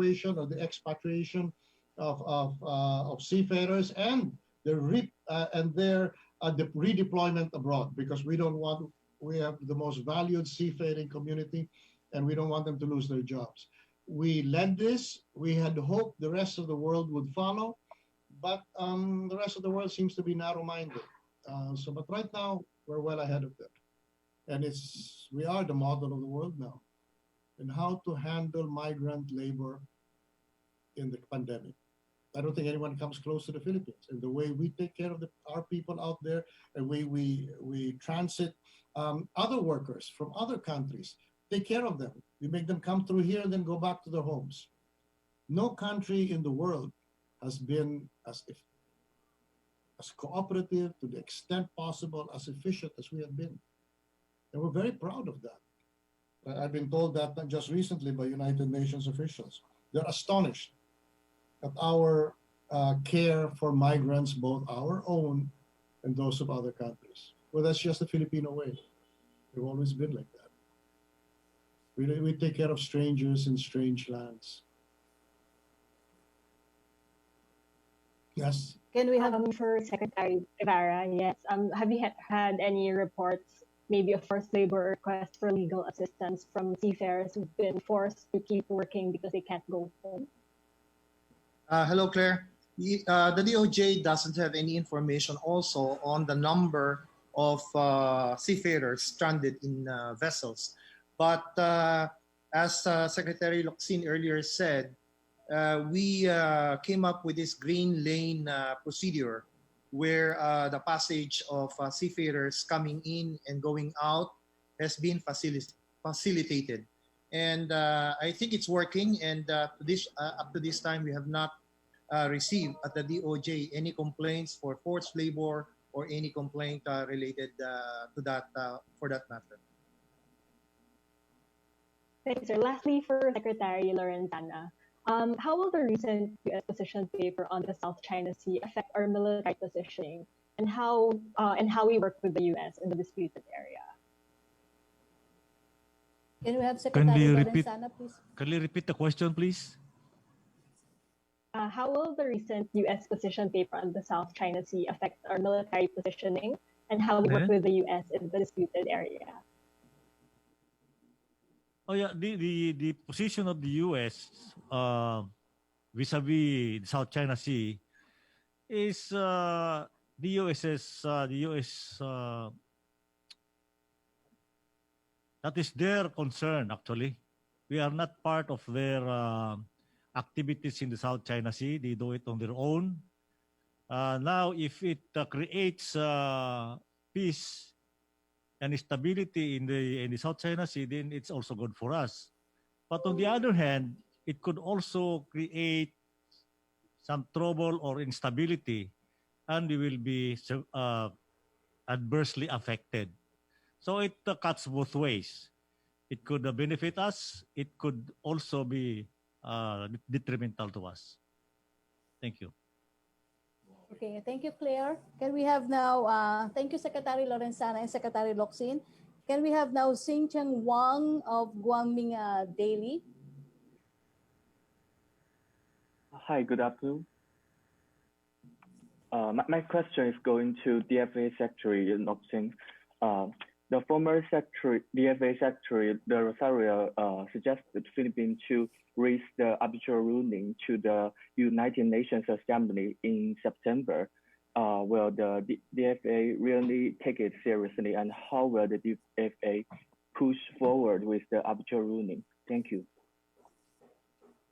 repatriation or the expatriation of seafarers and the redeployment abroad, because we have the most valued seafaring community, and we don't want them to lose their jobs. We led this. We had hoped the rest of the world would follow, but the rest of the world seems to be narrow-minded. But right now, we're well ahead of them. And we are the model of the world now in how to handle migrant labor in the pandemic. I don't think anyone comes close to the Philippines. And the way we take care of our people out there, and we transit other workers from other countries, take care of them. We make them come through here and then go back to their homes. No country in the world has been as cooperative, to the extent possible, as efficient as we have been. And we're very proud of that. I've been told that not just recently by United Nations officials. They're astonished at our care for migrants, both our own and those of other countries. Well, that's just the Filipino way. We've always been like that. We take care of strangers in strange lands. Yes? Can we have for Secretary Ibarra? Yes. Have you had any reports, maybe of forced labor requests for legal assistance from seafarers who've been forced to keep working because they can't go home? Hello, Claire. The DOJ doesn't have any information also on the number of seafarers stranded in vessels. But as Secretary Locsin earlier said, we came up with this green lane procedure where the passage of seafarers coming in and going out has been facilitated. And I think it's working, and up to this time we have not received at the DOJ any complaints for forced labor or any complaint related to that for that matter. Thanks, sir. Lastly, for Secretary Lorenzana, how will the recent U.S. position paper on the South China Sea affect our military positioning, and how we work with the U.S. in the disputed area? Can we have Secretary Lorenzana, please? Can you repeat the question, please? How will the recent U.S. position paper on the South China Sea affect our military positioning, and how we work with the U.S. in the disputed area? Oh yeah, the position of the U.S. Vis-a-vis the South China Sea is the U.S. That is their concern. Actually, we are not part of their activities in the South China Sea. They do it on their own. Now, if it creates peace and stability in the South China Sea, then it's also good for us. But on the other hand, it could also create some trouble or instability, and we will be adversely affected. So it cuts both ways. It could benefit us. It could also be detrimental to us. Thank you. Okay, thank you, Claire. Can we have now, thank you, Secretary Lorenzana and Secretary Locsin. Can we have now Xincheng Wang of Guangming Daily? Hi, good afternoon. My question is going to DFA Secretary Locsin. The former DFA Secretary, Rosario, suggested the Philippines to raise the arbitral ruling to the United Nations Assembly in September. Will the DFA really take it seriously, and how will the DFA push forward with the arbitral ruling? Thank you.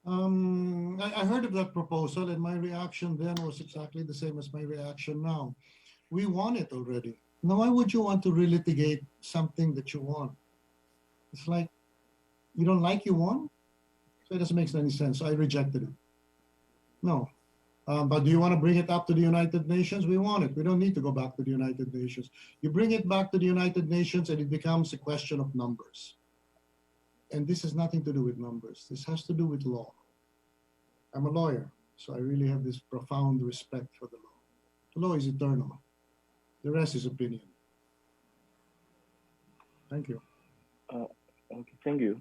I heard of that proposal, and my reaction then was exactly the same as my reaction now. We won it already. Now, why would you want to relitigate something that you won? It's like, you don't like you won? So it doesn't make any sense. So I rejected it. No. But do you want to bring it up to the United Nations? We want it. We don't need to go back to the United Nations. You bring it back to the United Nations and it becomes a question of numbers. And this has nothing to do with numbers. This has to do with law. I'm a lawyer, so I really have this profound respect for the law. The law is eternal. The rest is opinion. Thank you. Okay, thank you,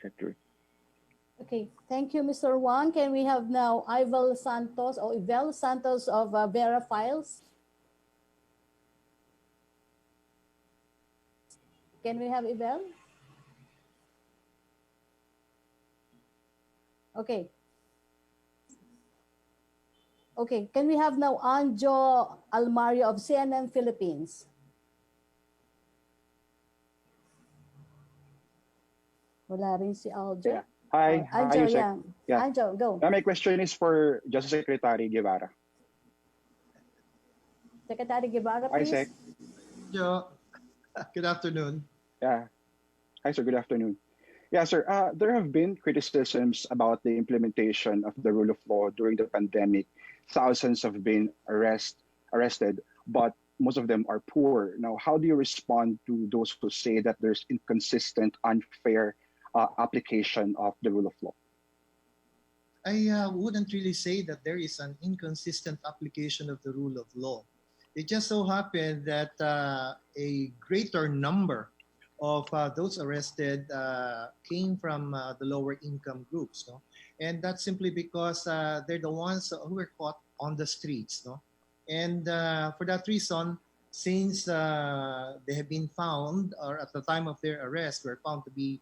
Secretary. Okay, thank you, Mr. Wang. Can we have now Ivel Santos or Ivel Santos of Vera Files? Can we have Ivel? Okay. Okay, can we have now Anjo Almario of CNN Philippines? Wala rin si Aljo. Yeah. Hi, Anjo, Yusek. yeah. Yeah. Anjo, go. My question is for Justice Secretary Guevara. Secretary Guevara, Hi, please. Sec. Joe, good afternoon. Yeah. Hi, sir. Good afternoon. Yeah, sir. There have been criticisms about the implementation of the rule of law during the pandemic. Thousands have been arrested, but most of them are poor. Now, how do you respond to those who say that there's inconsistent, unfair application of the rule of law? I wouldn't really say that there is an inconsistent application of the rule of law. It just so happened that a greater number of those arrested came from the lower income groups, no? And that's simply because they're the ones who were caught on the streets, no? And for that reason, since they have been found, or at the time of their arrest, were found to be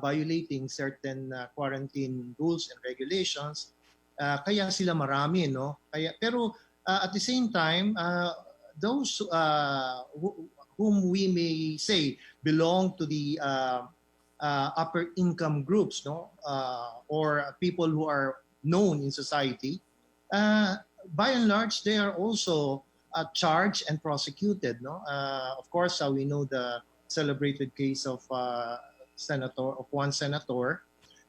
violating certain quarantine rules and regulations, kaya sila marami, no? Kaya, pero at the same time, those whom we may say belong to the upper income groups, no, or people who are known in society, by and large, they are also charged and prosecuted, no. Of course, we know the celebrated case of one senator,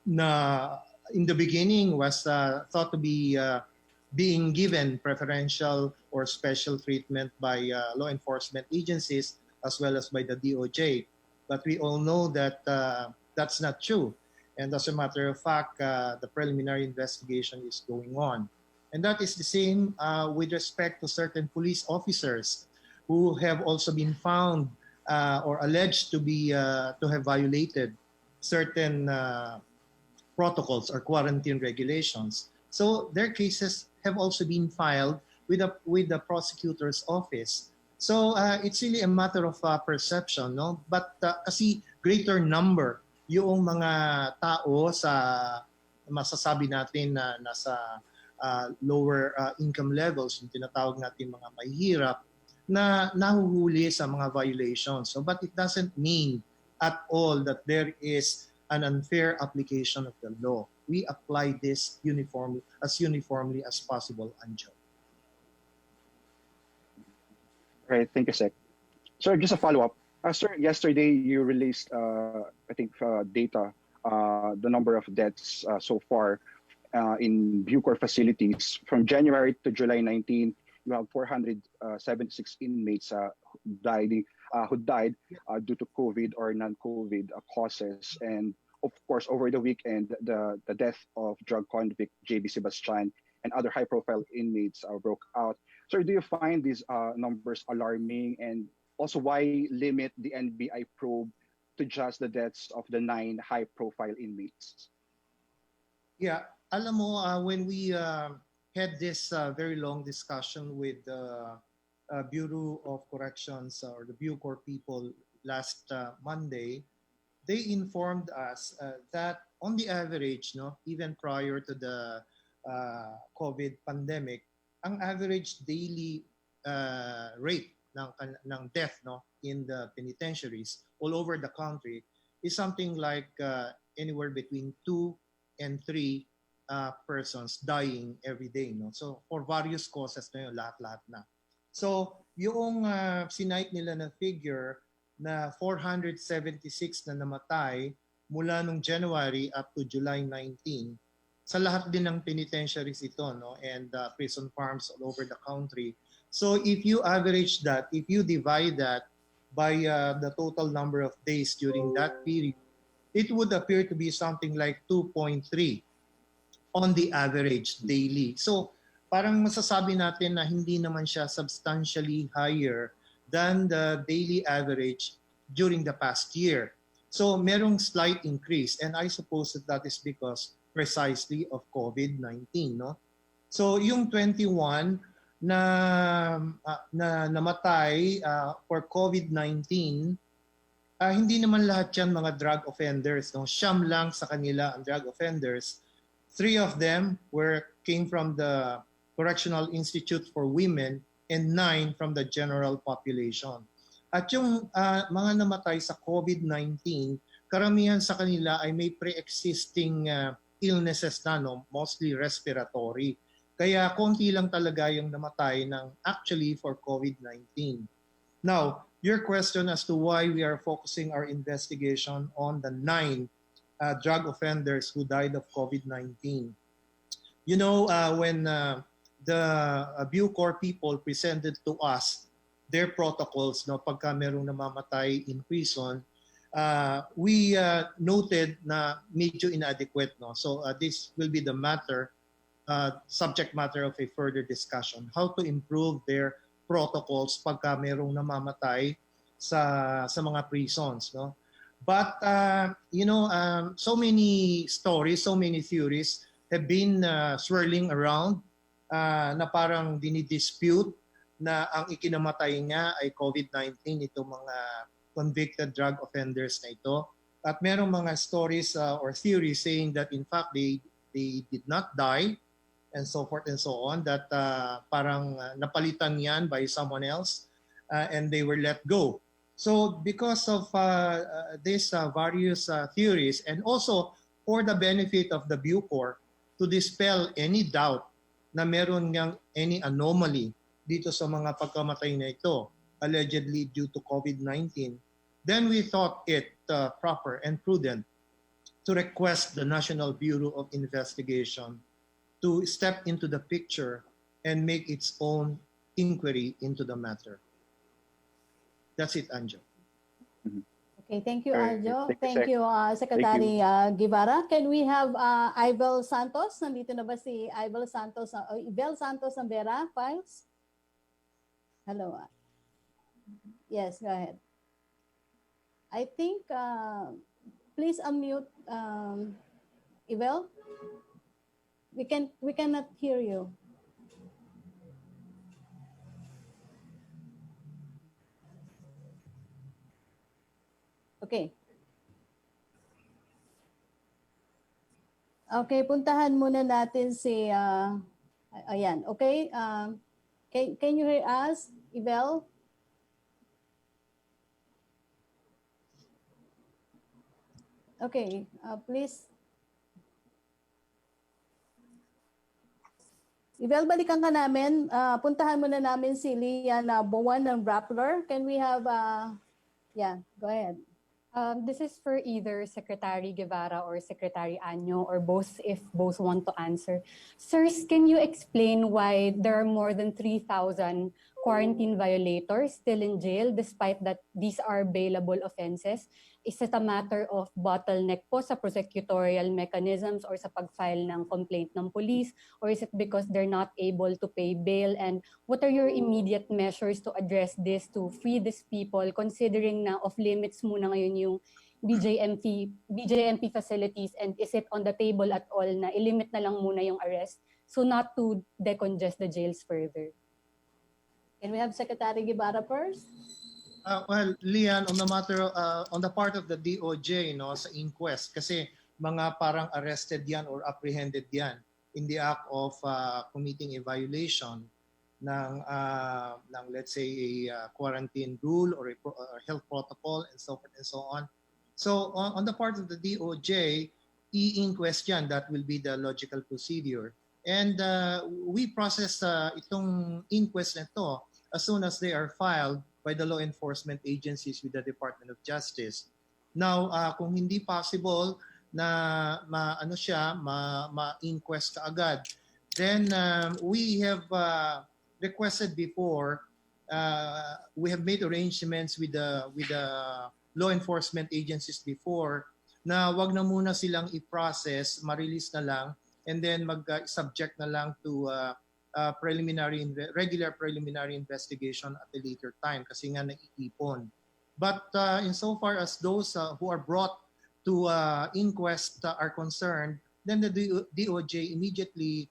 na in the beginning was thought to be being given preferential or special treatment by law enforcement agencies as well as by the DOJ. But we all know that that's not true. And as a matter of fact, the preliminary investigation is going on. And that is the same with respect to certain police officers who have also been found or alleged to be to have violated certain protocols or quarantine regulations. So their cases have also been filed with the prosecutor's office. So it's really a matter of perception, no? But kasi greater number yung mga tao sa masasabi natin na nasa lower income levels, yung tinatawag natin mga mahihirap, na nahuhuli sa mga violations. So, but it doesn't mean at all that there is an unfair application of the law. We apply this uniformly as possible, Anjo. Right. Thank you, Sec. Sir, just a follow-up. Sir, yesterday you released, I think, data, the number of deaths so far in Bucor facilities. From January to July 19, you have 476 inmates who died due to COVID or non-COVID causes. And of course, over the weekend, the death of drug convict J.B. Sebastian and other high-profile inmates broke out. So do you find these numbers alarming? And also, why limit the NBI probe to just the deaths of the 9 high-profile inmates? Yeah, alam mo, when we had this very long discussion with the Bureau of Corrections or the Bucor people last Monday, they informed us that on the average, no, even prior to the COVID pandemic, ang average daily rate ng death, no, in the penitentiaries all over the country is something like anywhere between 2 and 3 persons dying every day, no? So for various causes na yun, lahat-lahat na. So yung sinight nila na figure na 476 na namatay mula nung January up to July 19 sa lahat din ng penitentiaries ito, no, and prison farms all over the country. So if you average that, if you divide that by the total number of days during that period, it would appear to be something like 2.3 on the average daily. So parang masasabi natin na hindi naman siya substantially higher than the daily average during the past year. So merong slight increase, and I suppose that is because precisely of COVID-19, no? So yung 21 na namatay for COVID-19, hindi naman lahat yan mga drug offenders, no? Siyam lang sa kanila ang drug offenders. 3 of them came from the Correctional Institute for Women and 9 from the general population. At yung mga namatay sa COVID-19, karamihan sa kanila ay may pre-existing illnesses na, no? Mostly respiratory. Kaya konti lang talaga yung namatay actually for COVID-19. Now, your question as to why we are focusing our investigation on the 9 drug offenders who died of COVID-19. You know, when the Bucor people presented to us their protocols, no, pagka merong namamatay in prison, we noted na medyo inadequate, no. So this will be the subject matter of a further discussion, how to improve their protocols pagka merong namamatay sa mga prisons, no. But you know, so many stories, so many theories have been swirling around na parang dinidispute na ang ikinamatay nga ay COVID-19 itong mga convicted drug offenders na ito. At merong mga stories or theories saying that in fact they did not die and so forth and so on, that parang napalitan yan by someone else and they were let go. So because of these various theories, and also for the benefit of the Bucor to dispel any doubt na meron ngang any anomaly dito sa mga pagkamatay na ito, allegedly due to COVID-19, then we thought it proper and prudent to request the National Bureau of Investigation to step into the picture and make its own inquiry into the matter. That's it, Anjo. Okay, thank you, Alright, Aljo. thank you, Thank you, Secretary Guevara. Can we have Ibel Santos? Nandito na ba si Ibel Santos? Ibel Santos ng Vera Files? Hello. Yes, go ahead. I think, please unmute, Ibel. We cannot hear you. Okay. Okay, puntahan muna natin si, ayan, okay. Can you hear us, Ibel? Okay, please. Ibel, balikan ka namin. Puntahan muna namin si Lian Bowan ng Rappler. Can we have, yeah, go ahead. This is for either Secretary Guevara or Secretary Año, or both, if both want to answer. Sirs, can you explain why there are more than 3,000 quarantine violators still in jail despite that these are bailable offenses? Is it a matter of bottleneck po sa prosecutorial mechanisms or sa pag-file ng complaint ng police? Or is it because they're not able to pay bail? And what are your immediate measures to address this, to free these people, considering na off-limits muna ngayon yung BJMP facilities, and is it on the table at all na ilimit na lang muna yung arrest so not to decongest the jails further? Can we have Secretary Guevara first? Well, Lian, on the matter, on the part of the DOJ, no, sa inquest, kasi mga parang arrested yan or apprehended yan in the act of committing a violation ng let's say a quarantine rule or a health protocol and so forth and so on. So on the part of the DOJ, i-inquest yan, that will be the logical procedure. And we process itong inquest na ito as soon as they are filed by the law enforcement agencies with the Department of Justice. Now, kung hindi possible na ma-inquest ka agad, then we have requested before, we have made arrangements with the law enforcement agencies before na wag na muna silang i-process, ma-release na lang, and then mag-subject na lang to regular preliminary investigation at a later time kasi nga naiipon. But insofar as those who are brought to inquest are concerned, then the DOJ immediately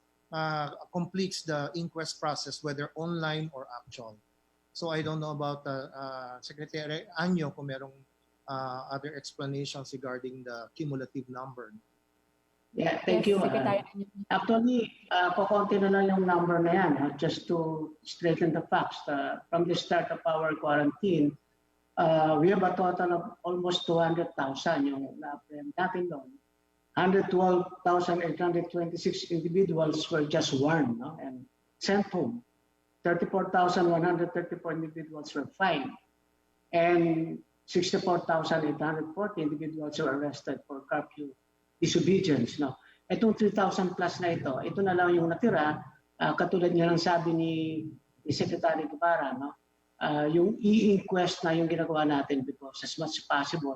completes the inquest process, whether online or actual. So I don't know about Secretary Anyo kung merong other explanations regarding the cumulative number. Yeah, thank you. Secretary. Actually, kukonti na lang yung number na yan, just to straighten the facts. From the start of our quarantine, we have a total of almost 200,000 yung na-apprehend natin doon. 112,826 individuals were just warned, no, and sent home. 34,134 individuals were fined. And 64,840 individuals were arrested for curfew disobedience. No? Itong 3,000 plus na ito na lang yung natira, katulad nga ng sabi ni Secretary Guevara, no? Yung i-inquest na yung ginagawa natin because as much as possible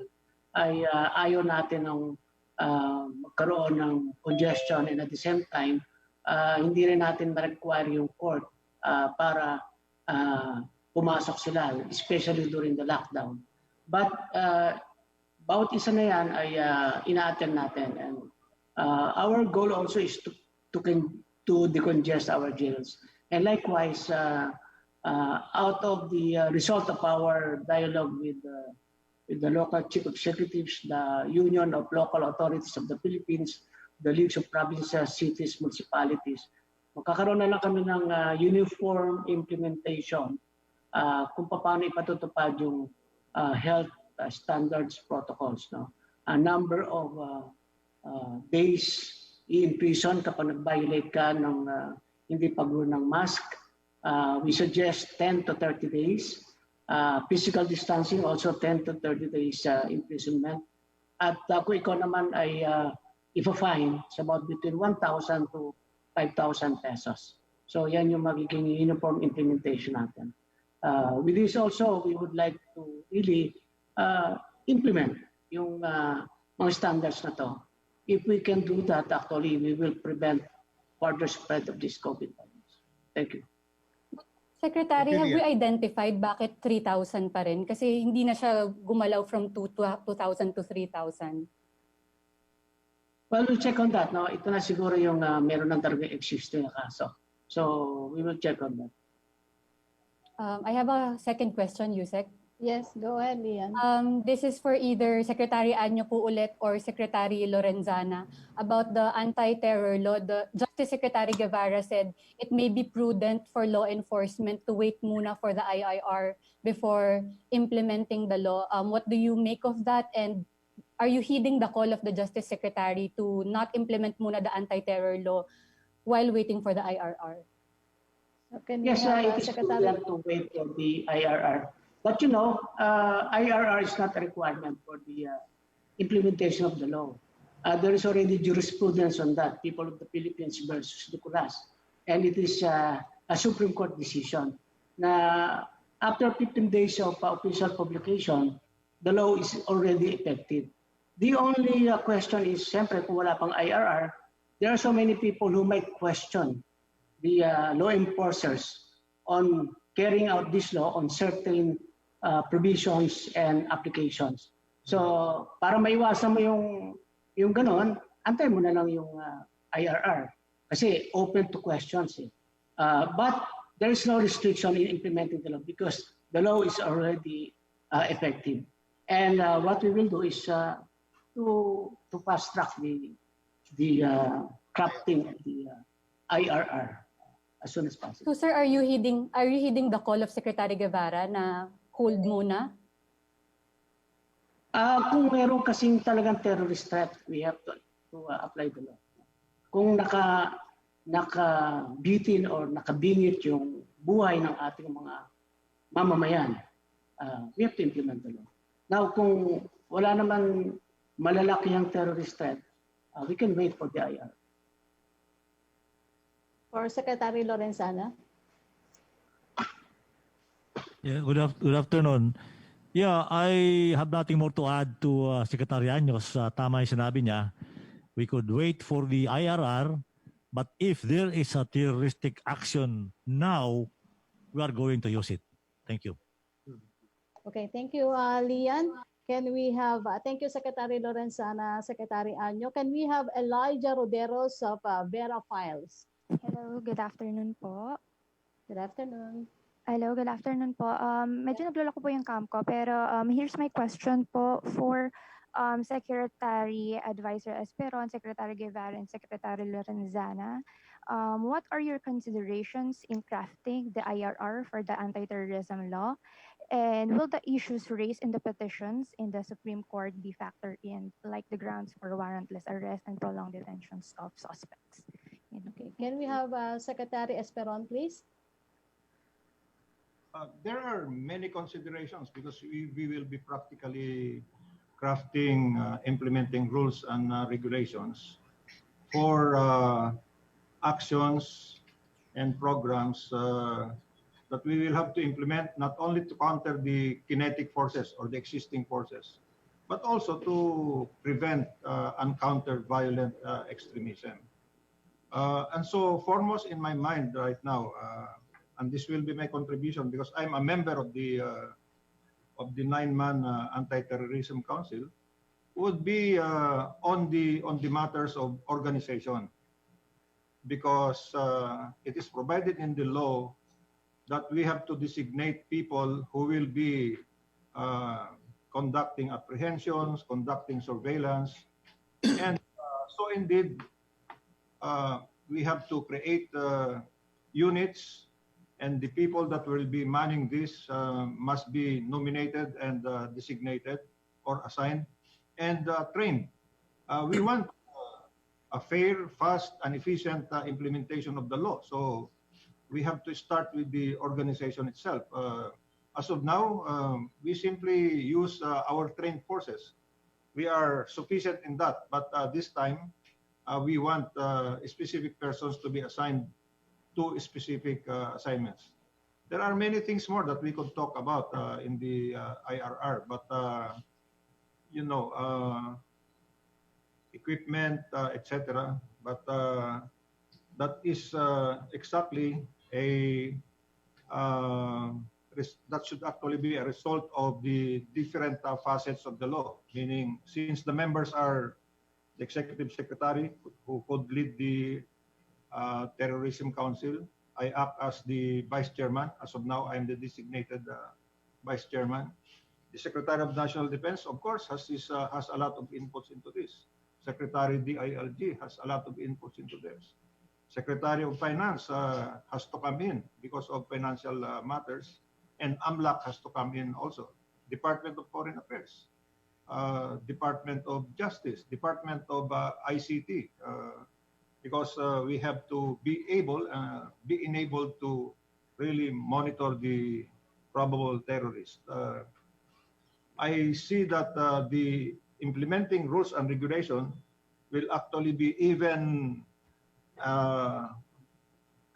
ay ayaw natin ng magkaroon ng congestion and at the same time, hindi rin natin ma-require yung court para pumasok sila, especially during the lockdown. But bawat isa na yan ay ina-attend natin. And our goal also is to decongest our jails. And likewise, out of the result of our dialogue with the local chief executives, the Union of Local Authorities of the Philippines, the Leagues of Provinces, Cities, Municipalities, magkakaroon na lang kami ng uniform implementation kung paano ipatutupad yung health standards protocols. No? A number of days in prison kapag nag-violate ka ng hindi pag-wear ng mask. We suggest 10 to 30 days. Physical distancing also 10 to 30 days imprisonment. At kung ikaw naman ay ipa-fine sa about between 1,000 to 5,000 pesos. So yan yung magiging uniform implementation natin. With this also, we would like to really implement yung mga standards na to. If we can do that, actually, we will prevent further spread of this COVID virus. Thank you. Secretary, have we identified bakit 3,000 pa rin? Kasi hindi na siya gumalaw from 2,000 to 3,000. Well, we'll check on that. No? Ito na siguro yung meron ng talaga existing na kaso. So, we will check on that. I have a second question, Yusek. Yes, go ahead, Lian. This is for either Secretary Anyo po ulit or Secretary Lorenzana about the anti-terror law. The Justice Secretary Guevara said it may be prudent for law enforcement to wait muna for the IIR before implementing the law. What do you make of that? And are you heeding the call of the Justice Secretary to not implement muna the anti-terror law while waiting for the IRR? Yes, it is prudent to wait for the IRR. But you know, IRR is not a requirement for the implementation of the law. There is already jurisprudence on that, People of the Philippines versus Duculas. And it is a Supreme Court decision na after 15 days of official publication, the law is already effective. The only question is, siyempre, kung wala pang IRR, there are so many people who might question the law enforcers on carrying out this law on certain provisions and applications. So, para maiwasan mo yung ganon, antay mo na lang yung IRR. Kasi open to questions. But there is no restriction in implementing the law because the law is already effective. And what we will do is to fast track the crafting of the IRR as soon as possible. So sir, are you heeding the call of Secretary Guevara na hold muna? Kung meron kasing talagang terrorist threat, we have to apply the law. Kung nakabitin or nakabingit yung buhay ng ating mga mamamayan, we have to implement the law. Now, kung wala naman malalaki ang terrorist threat, we can wait for the IR. For Secretary Lorenzana. Yeah, good afternoon. Yeah, I have nothing more to add to Secretary Anyos. Tama yung sinabi niya. We could wait for the IRR, but if there is a terroristic action now, we are going to use it. Thank you. Okay, thank you, Lian. Can we have, thank you, Secretary Lorenzana, Secretary Anyo. Can we have Elijah Roderos of Vera Files? Hello, good afternoon po. Good afternoon. Hello, good afternoon po. Medyo nagluloko po yung cam ko, pero here's my question po for Secretary Advisor Esperon, Secretary Guevara, and Secretary Lorenzana. What are your considerations in crafting the IRR for the anti-terrorism law? And will the issues raised in the petitions in the Supreme Court be factored in, like the grounds for warrantless arrest and prolonged detentions of suspects? Okay, can we have Secretary Esperon, please? There are many considerations because we will be practically crafting, implementing rules and regulations for actions and programs that we will have to implement not only to counter the kinetic forces or the existing forces, but also to prevent and counter violent extremism. And so foremost in my mind right now, and this will be my contribution because I'm a member of the 9-man Anti-Terrorism Council, would be on the matters of organization, because it is provided in the law that we have to designate people who will be conducting apprehensions, conducting surveillance, and so indeed we have to create units. And the people that will be manning this must be nominated and designated or assigned and trained. We want a fair, fast, and efficient implementation of the law. So we have to start with the organization itself. As of now, we simply use our trained forces. We are sufficient in that, but this time we want specific persons to be assigned to specific assignments. There are many things more that we could talk about in the IRR, but you know, equipment, etc. But that is exactly a that should actually be a result of the different facets of the law. Meaning, since the members are the executive secretary who could lead the Terrorism Council. I act as the vice chairman. As of now, I am the designated vice chairman. The Secretary of National Defense, of course, has a lot of inputs into this. Secretary DILG has a lot of inputs into this. Secretary of Finance has to come in because of financial matters, and AMLAC has to come in also. Department of Foreign Affairs, Department of Justice, Department of ICT. Because we have to be enabled to really monitor the probable terrorists. I see that the implementing rules and regulation will actually be even a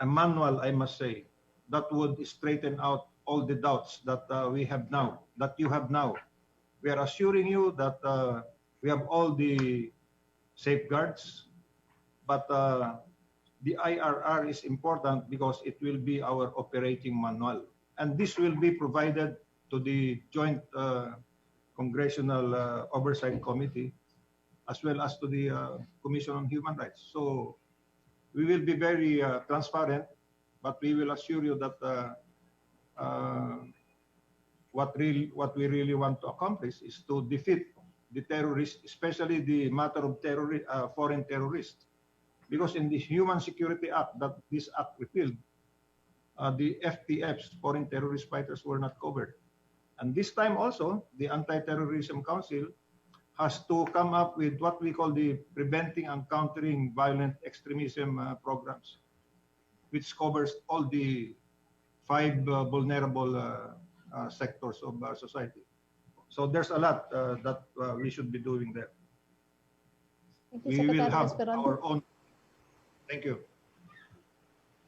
manual, I must say, that would straighten out all the doubts that we have now, that you have now. We are assuring you that we have all the safeguards, but the IRR is important because it will be our operating manual. And this will be provided to the Joint Congressional Oversight Committee, as well as to the Commission on Human Rights. So we will be very transparent, but we will assure you that what we really want to accomplish is to defeat the terrorists, especially the matter of foreign terrorists. Because in the Human Security Act that this act repealed, the FTFs, foreign terrorist fighters, were not covered. And this time also, the Anti-Terrorism Council has to come up with what we call the Preventing and Countering Violent Extremism programs, which covers all the 5 vulnerable sectors of society. So there's a lot that we should be doing there. Thank you, We will Secretary have Esperon. our own. Thank you.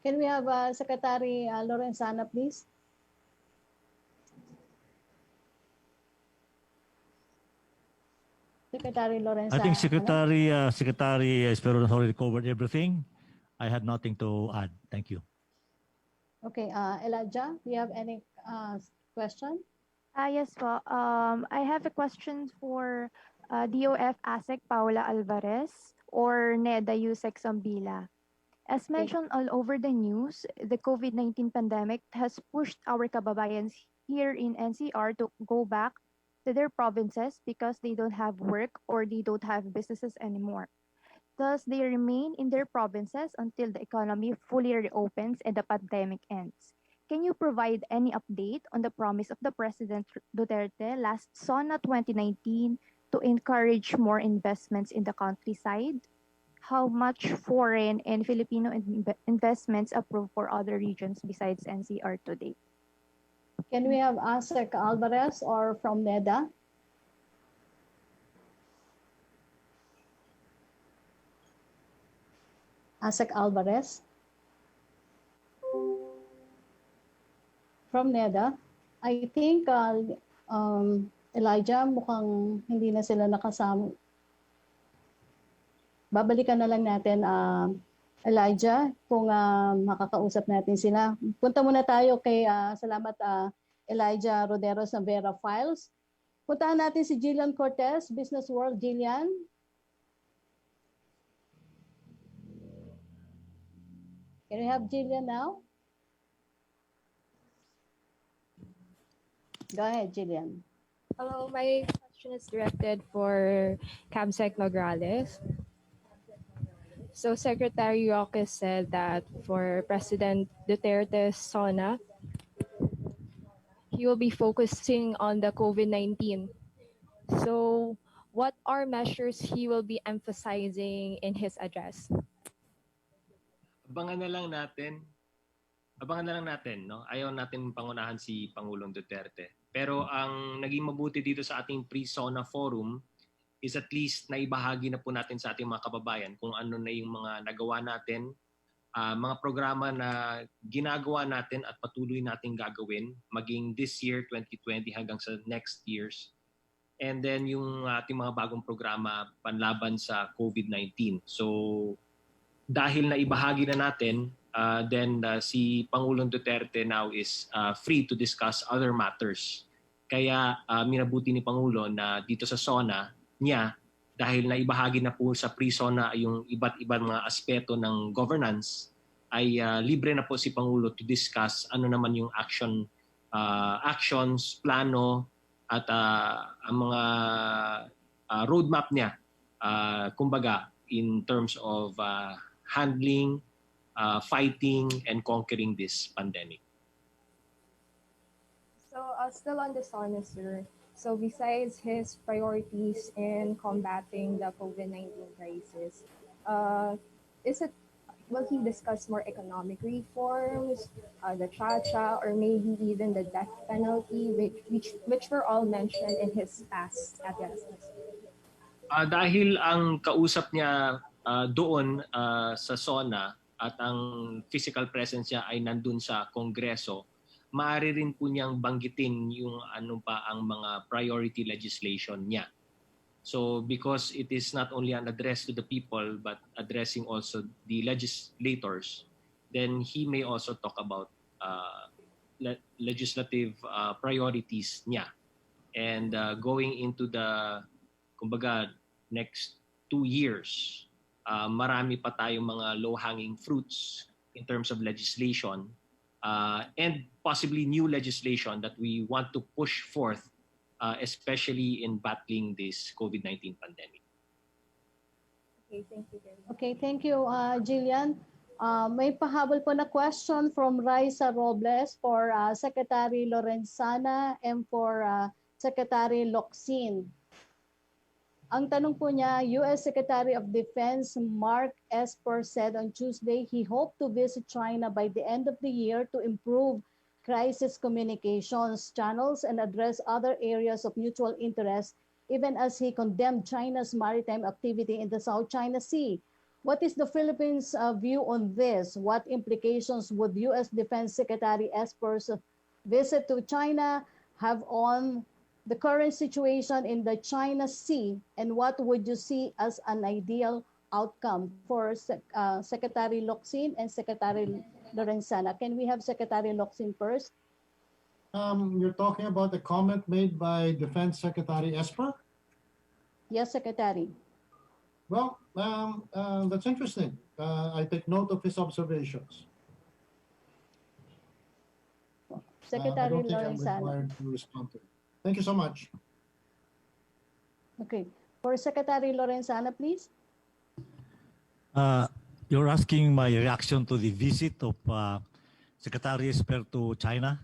Can we have Secretary Lorenzana, please? Secretary Lorenzana. I think Secretary Esperon has already covered everything. I had nothing to add. Thank you. Okay, Elijah, do you have any question? Yes po. I have a question for DOF ASEC Paula Alvarez or NEDA Yusek Zambila. As Okay. mentioned all over the news, the COVID-19 pandemic has pushed our kababayans here in NCR to go back to their provinces because they don't have work or they don't have businesses anymore. Thus, they remain in their provinces until the economy fully reopens and the pandemic ends. Can you provide any update on the promise of the President Duterte last SONA 2019 to encourage more investments in the countryside? How much foreign and Filipino investments approved for other regions besides NCR today? Can we have ASEC Alvarez or from NEDA? ASEC Alvarez from NEDA. I think Elijah, mukhang hindi na sila nakasama. Babalikan na lang natin Elijah kung makakausap natin sila. Punta muna tayo kay salamat Elijah Roderos ng Vera Files. Puntahan natin si Jillian Cortez, Business World. Jillian. Can we have Jillian now? Go ahead, Jillian. Hello, my question is directed for CABSEC Nograles. So Secretary Roque said that for President Duterte's SONA, he will be focusing on the COVID-19. So what are measures he will be emphasizing in his address? Abangan na lang natin, no? Ayaw natin pangunahan si Pangulong Duterte. Pero ang naging mabuti dito sa ating pre-SONA forum is at least naibahagi na po natin sa ating mga kababayan kung ano na yung mga nagawa natin, mga programa na ginagawa natin at patuloy natin gagawin maging this year, 2020 hanggang sa next years. And then yung ating mga bagong programa panlaban sa COVID-19. So dahil na ibahagi na natin, then si Pangulong Duterte now is free to discuss other matters. Kaya minabuti ni Pangulo na dito sa SONA niya, dahil na ibahagi na po sa pre-SONA yung iba't ibang mga aspeto ng governance, ay libre na po si Pangulo to discuss ano naman yung actions, plano, at ang mga roadmap niya, kumbaga, in terms of handling, fighting, and conquering this pandemic. So still on the SONA, sir. So besides his priorities in combating the COVID-19 crisis, will he discuss more economic reforms, the Cha-Cha, or maybe even the death penalty, which were all mentioned in his past addresses? Dahil ang kausap niya doon sa SONA at ang physical presence niya ay nandun sa Kongreso, maaari rin po niyang banggitin yung ano pa ang mga priority legislation niya. So because it is not only an address to the people but addressing also the legislators, then he may also talk about legislative priorities niya. And going into the, kumbaga, next 2 years, marami pa tayong mga low-hanging fruits in terms of legislation and possibly new legislation that we want to push forth, especially in battling this COVID-19 pandemic. Okay, thank you very much. Okay, thank you, Jillian. May pahabol po na question from Raisa Robles for Secretary Lorenzana and for Secretary Locsin. Ang tanong po niya, U.S. Secretary of Defense Mark Esper said on Tuesday he hoped to visit China by the end of the year to improve crisis communications channels and address other areas of mutual interest, even as he condemned China's maritime activity in the South China Sea. What is the Philippines' view on this? What implications would U.S. Defense Secretary Esper's visit to China have on the current situation in the China Sea, and what would you see as an ideal outcome for Secretary Locsin and Secretary Lorenzana? Can we have Secretary Locsin first? You're talking about the comment made by Defense Secretary Esper? Yes, Secretary. Well, that's interesting. I take note of his observations. I Secretary don't think I'm Lorenzana. required to respond to it. Thank you so much. Okay. For Secretary Lorenzana, please. You're asking my reaction to the visit of Secretary Esper to China?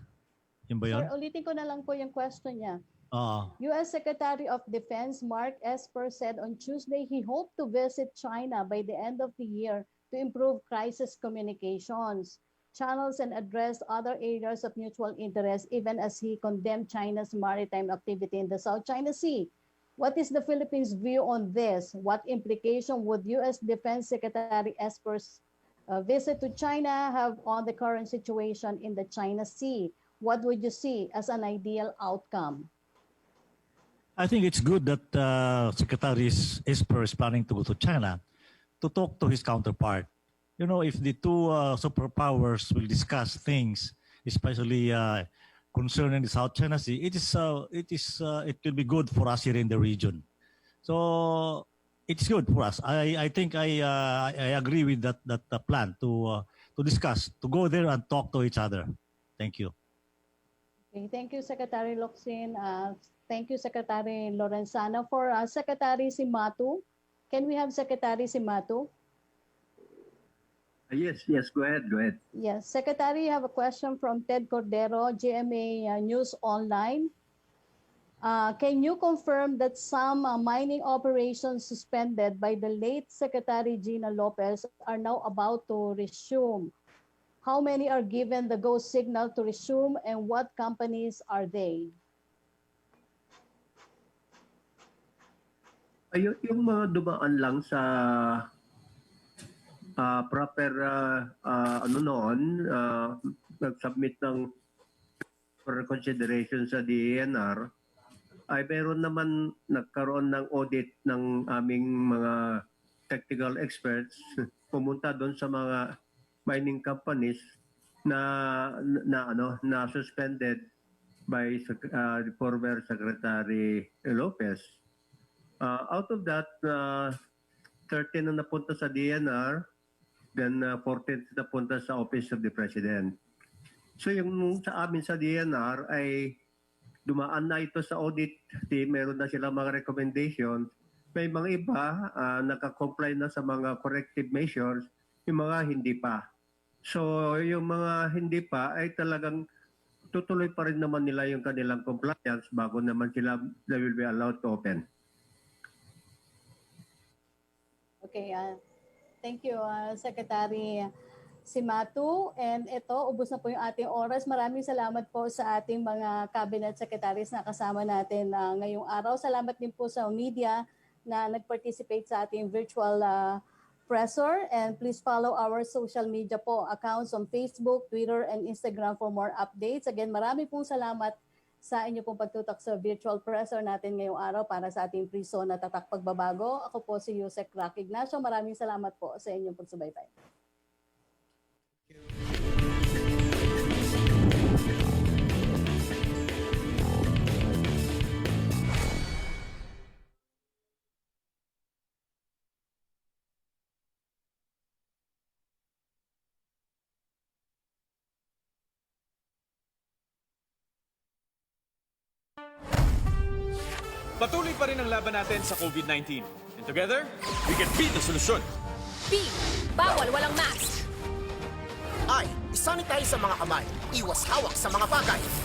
Yun ba yun? Sir, ulitin ko na lang po yung question niya. Oo. U.S. Secretary of Defense Mark Esper said on Tuesday he hoped to visit China by the end of the year to improve crisis communications, channels, and address other areas of mutual interest, even as he condemned China's maritime activity in the South China Sea. What is the Philippines' view on this? What implication would U.S. Defense Secretary Esper's visit to China have on the current situation in the China Sea? What would you see as an ideal outcome? I think it's good that Secretary Esper is planning to go to China to talk to his counterpart. You know, if the two superpowers will discuss things, especially concerning the South China Sea, it will be good for us here in the region. So it's good for us. I think I agree with that plan to discuss, to go there and talk to each other. Thank you. Okay, thank you, Secretary Locsin. Thank you, Secretary Lorenzana. For Secretary Simatu, can we have Secretary Simatu? Yes, go ahead. Yes, Secretary, I have a question from Ted Cordero, GMA News Online. Can you confirm that some mining operations suspended by the late Secretary Gina Lopez are now about to resume? How many are given the go signal to resume, and what companies are they? Yung mga dumaan lang sa proper nag-submit ng for consideration sa DENR ay meron naman nagkaroon ng audit ng aming mga technical experts pumunta doon sa mga mining companies na suspended by the former Secretary Lopez. Out of that, 13 na napunta sa DNR, then 14 napunta sa Office of the President. So yung sa amin sa DNR ay dumaan na ito sa audit team, meron na silang mga recommendations. May mga iba naka-comply na sa mga corrective measures, yung mga hindi pa. So yung mga hindi pa ay talagang tutuloy pa rin naman nila yung kanilang compliance bago naman sila they will be allowed to open. Okay, thank you, Secretary Simatu. And ito, ubos na po yung ating oras. Maraming salamat po sa ating mga cabinet secretaries na kasama natin ngayong araw. Salamat din po sa media na nag-participate sa ating virtual presser. And please follow our social media po accounts on Facebook, Twitter, and Instagram for more updates. Again, marami pong salamat sa inyo pong pagtutok sa virtual presser natin ngayong araw para sa ating pre-SONA Tatak Pagbabago. Ako po si Yusek Rock Ignacio. Maraming salamat po sa inyong pagsubaybay. Patuloy pa rin ang laban natin sa COVID-19. And together, we can beat the solusyon. B. Bawal walang mask. I. Isanitize sa mga kamay. Iwas hawak sa mga bagay.